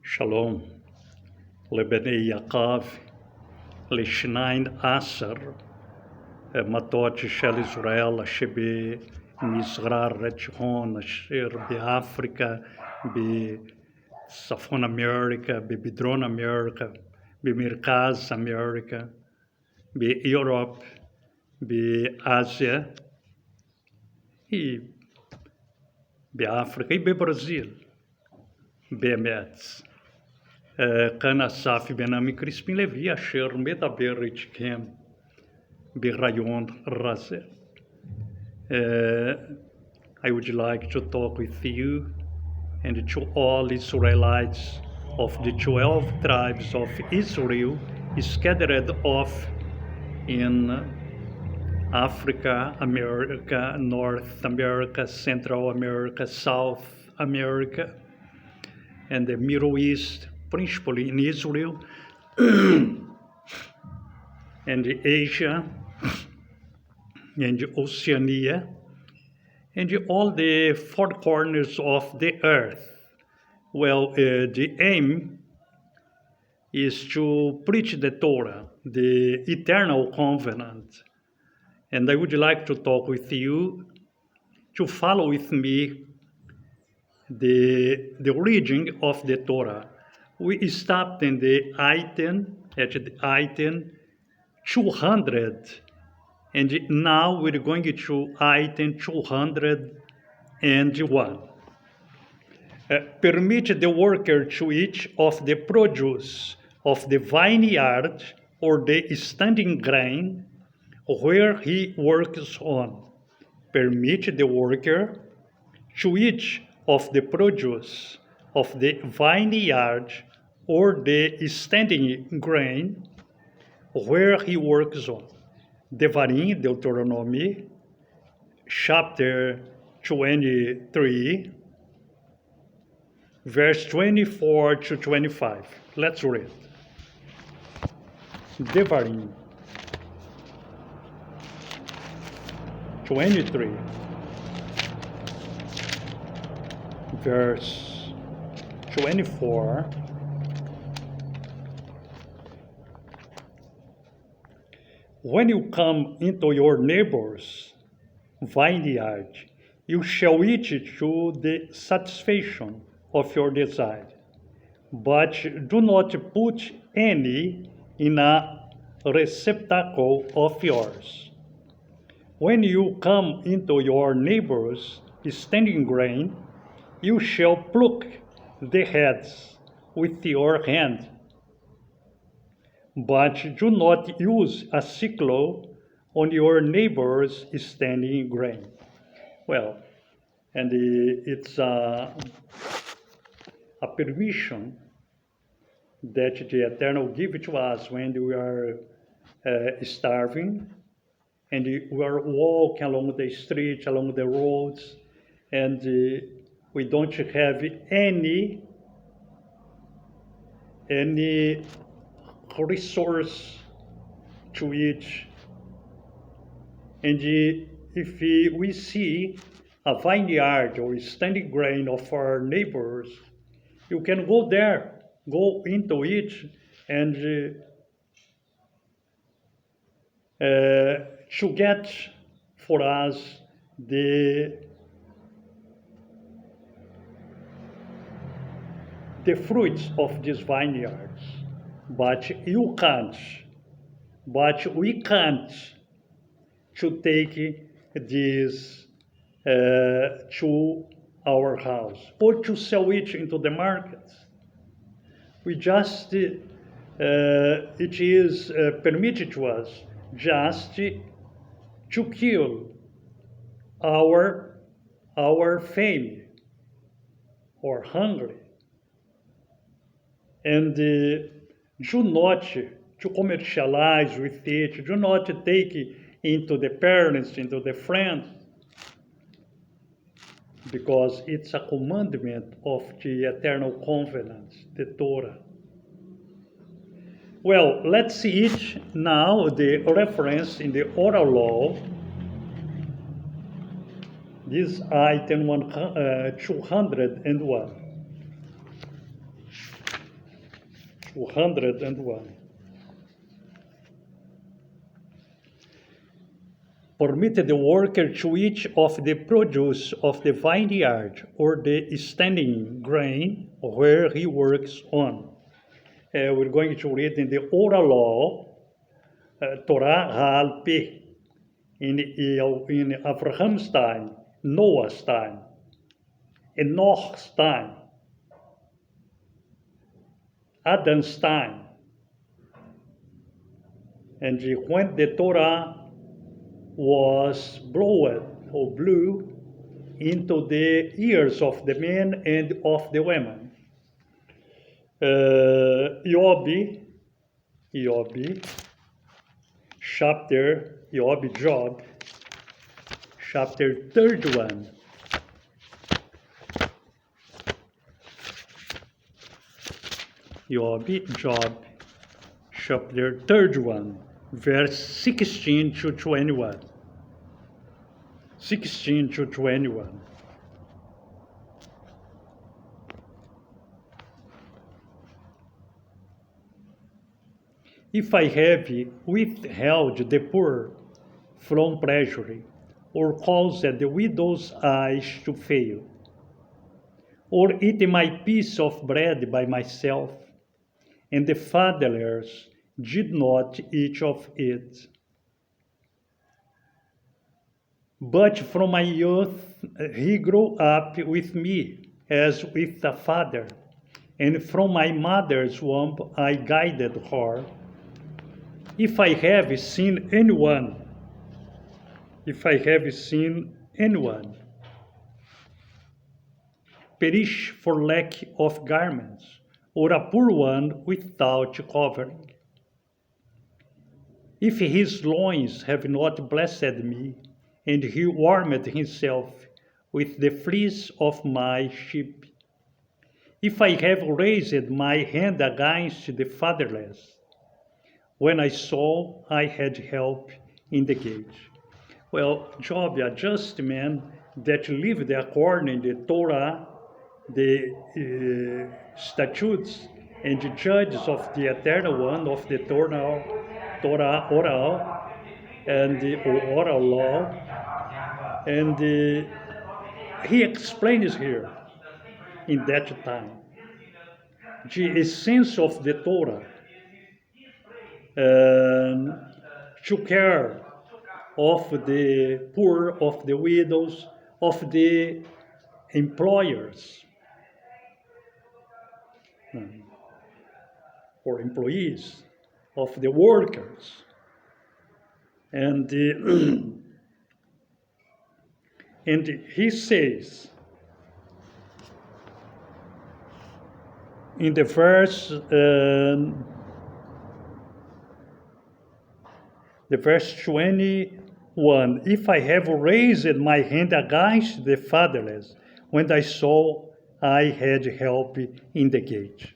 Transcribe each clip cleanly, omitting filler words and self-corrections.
שלום לבני יעקב, לשניים עשר מטות של ישראל שבמזרח אשר באפריקה, בצפון אמריקה, בדרום אמריקה, במרכז אמריקה, באירופה, באסיה, באפריקה ובברזיל. באמת. כאן אסף בנמי קריספין לוי אשר מדבר איתכם ברעיון רזה. I would like to talk with you and to all Israelites of the 12 tribes of Israel scattered off in Africa, America, North America, Central America, South America, and the Middle East, principally in Israel, and Asia, and Oceania, and all the four corners of the earth. Well, the aim is to preach the Torah, the eternal covenant. And I would like to talk with you, to follow with me the reading of the Torah. We stopped in the item 200, and now we're going to item 201. Permit the worker to eat of the produce of the vineyard or the standing grain where he works on. Permit the worker to eat of the produce of the vineyard or the standing grain where he works on. Devarim, Deuteronomy, chapter 23, verse 24 to 25. Let's read. Devarim 23, verse 24. When you come into your neighbor's vineyard, you shall eat it to the satisfaction of your desire, but do not put any in a receptacle of yours. When you come into your neighbor's standing grain, you shall pluck the heads with your hand, but do not use a sickle on your neighbor's standing grain. Well, and it's a permission that the Eternal gives to us when we are starving, and we are walking along the streets, along the roads, and we don't have any resource to eat. And if we see a vineyard or standing grain of our neighbors, you can go there, go into it, and to get for us the fruits of these vineyards. But we can't to take this to our house or to sell it into the markets. We just, it is permitted to us just to kill our family or hungry, and do not to commercialize with it, do not take into the parents, into the friends, because it's a commandment of the eternal covenant, the Torah. Well, let's see it now, the reference in the oral law. This item 201. 201. Permit the worker to eat of the produce of the vineyard or the standing grain where he works on. We're going to read in the oral law, Torah Assaf in Abraham's time, Noah's time, Enoch's time, Adam's time. And when the Torah was blew into the ears of the men and of the women. Job, chapter 31. Job, chapter 31. Verse 16 to 21. 16 to 21. If I have withheld the poor from pleasure, or caused the widow's eyes to fail, or eaten my piece of bread by myself, and the fatherless did not eat of it. But from my youth he grew up with me as with a father, and from my mother's womb I guided her. If I have seen anyone perish for lack of garments, or a poor one without covering, if his loins have not blessed me, and he warmed himself with the fleece of my sheep, if I have raised my hand against the fatherless, when I saw I had help in the gate. Well, Job, a just man that lived according to the Torah, the statutes and the judges of the Eternal One, of the Torah oral and the oral law, and he explains here in that time the essence of the Torah, to care of the poor, of the widows, of the employers or employees, of the workers. And and he says in the verse 21, if I have raised my hand against the fatherless, when I saw I had help in the gate.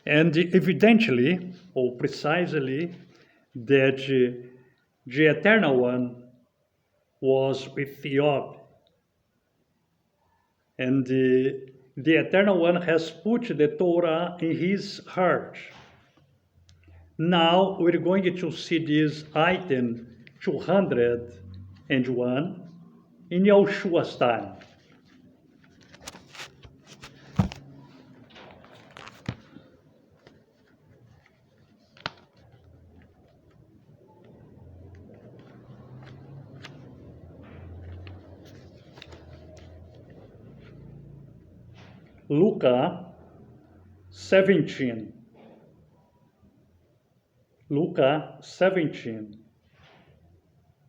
And evidently, or precisely, that the Eternal One was with Job. And the Eternal One has put the Torah in his heart. Now we're going to see this item 201 in Yeshua's time. Luke 17. Luke 17,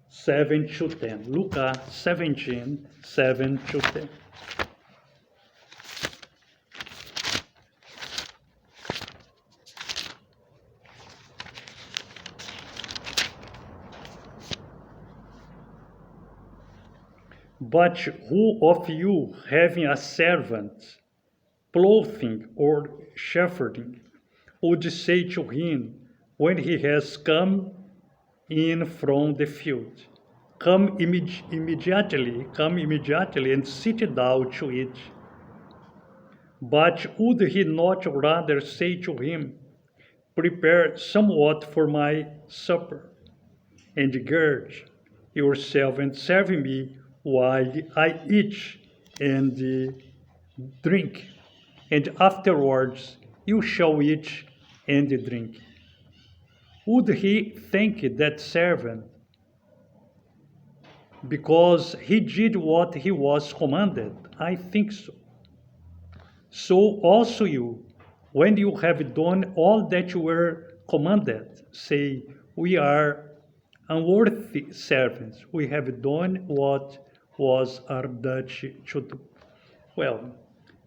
7 to 10. Luke 17, 7 to 10. But who of you, having a servant, ploughing or shepherding, would say to him, when he has come in from the field, come immediately and sit down to eat? But would he not rather say to him, prepare somewhat for my supper, and gird yourself and serve me while I eat and drink, and afterwards you shall eat and drink. Would he thank that servant because he did what he was commanded? I think so. So also you, when you have done all that you were commanded, say, we are unworthy servants. We have done what was our duty to do. Well,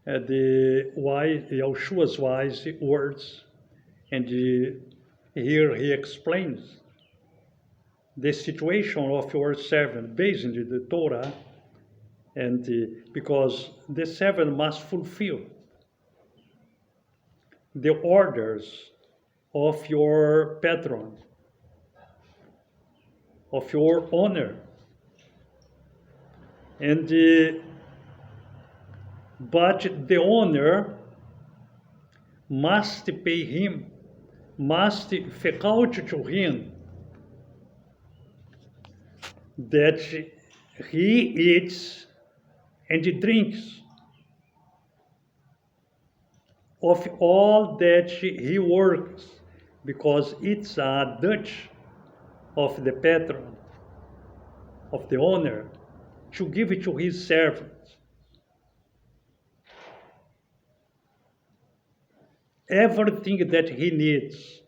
Yeshua's wise words, and here he explains the situation of your servant based on the Torah, and because the servant must fulfill the orders of your patron, of your owner, and but the owner must pay him, must out to him that he eats and drinks of all that he works, because it's a duty of the patron, of the owner, to give it to his servants. Everything that he needs.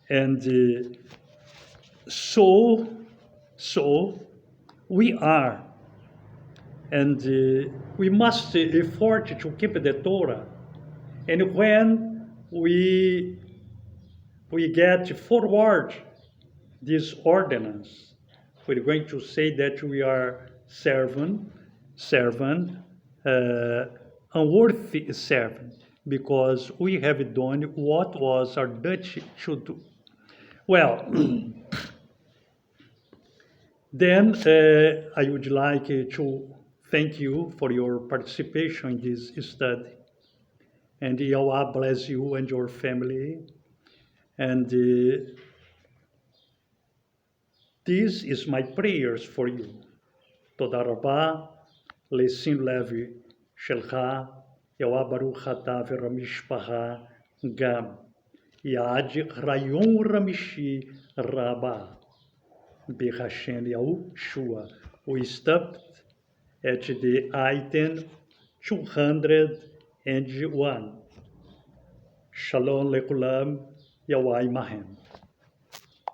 And so we are. And we must effort to keep the Torah. And when we get forward this ordinance, we're going to say that we are unworthy servant, because we have done what was our duty to do. Well, then I would like to thank you for your participation in this study. And Yahweh bless you and your family. And this is my prayers for you. Toda rabah, lesim levi shelcha, Yahweh baruch ata v'ramishpacha gam. Yad rayon ramishi rabah. B'Hashem Yahushua. We stopped at the item 201. Shalom lekulam, Yahweh Mahem.